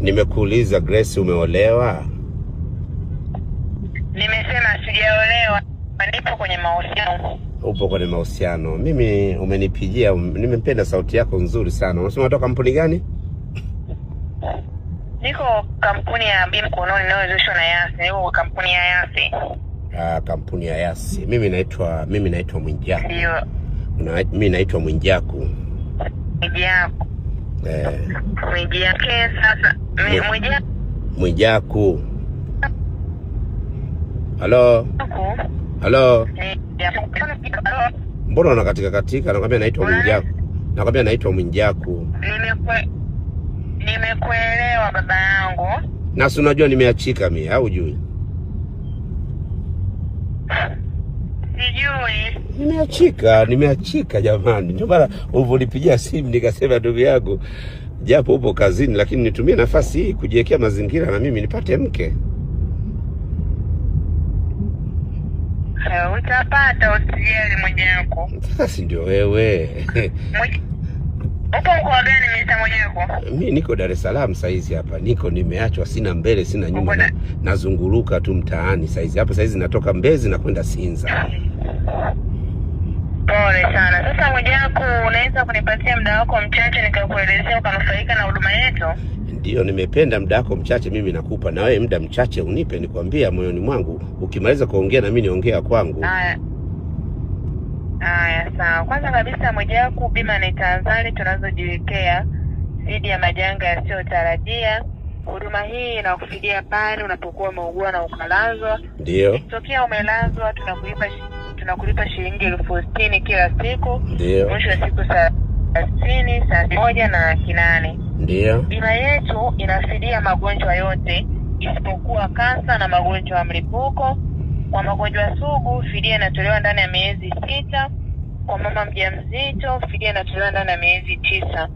Nimekuuliza Grace, umeolewa? Nimesema sijaolewa, nipo kwenye mahusiano. Upo kwenye mahusiano. Mimi umenipigia, nimempenda sauti yako nzuri sana. Unasema unatoka kampuni gani? Niko kampuni ya Bim Mkononi inayozalishwa na Yasi. Niko kampuni ya Yasi. Kampuni ya Yasi. Mimi naitwa Mwijaku. Ndio. Mimi naitwa Mwijaku. Mwijaku. Mwijaku sasa. Mwijaku. Halo. Halo. Mbona unakatika katika? Nakwambia naitwa Mwijaku. Nakwambia naitwa Mwijaku. Nimekuelewa baba yangu. Na si unajua nimeachika mimi, au hujui? Sijui. Nimeachika jamani. Ndio maana uliponipigia simu nikasema ndugu yangu, japo upo kazini lakini nitumie nafasi hii kujiwekea mazingira na mimi nipate mke. Utapata, usijali Mwijaku. Sasa ndio wewe. Upo mkoa gani Mr. Mwijaku? Mimi niko Dar es Salaam saizi hapa. Nimeachwa, sina mbele sina nyuma, nazunguluka tu mtaani saizi. Hapa saizi natoka Mbezi na kwenda Sinza. Pole sana. Sasa Mwijaku, unaweza kunipatia muda wako mchache nikakuelezea ukanufaika na huduma yetu? Ndio, nimependa muda wako mchache mimi nakupa, na wewe muda mchache unipe nikwambia moyoni mwangu. Ukimaliza kuongea na mimi niongea kwangu. Haya, sawa. Kwanza kabisa Mwijaku, bima ni tahadhari tunazojiwekea dhidi ya majanga yasiyotarajia. Huduma hii inakufidia pale unapokuwa umeugua na ukalazwa. Ndio. Tokea umelazwa tunakulipa shilingi 60,000 kila siku. Ndio. Mwisho wa siku saa 60, saa 1 na 8. Ndio. Bima yetu inafidia magonjwa yote isipokuwa kansa na magonjwa ya mlipuko. Kwa magonjwa sugu, fidia inatolewa ndani ya miezi 6. Kwa mama mjamzito, fidia inatolewa ndani ya miezi 9.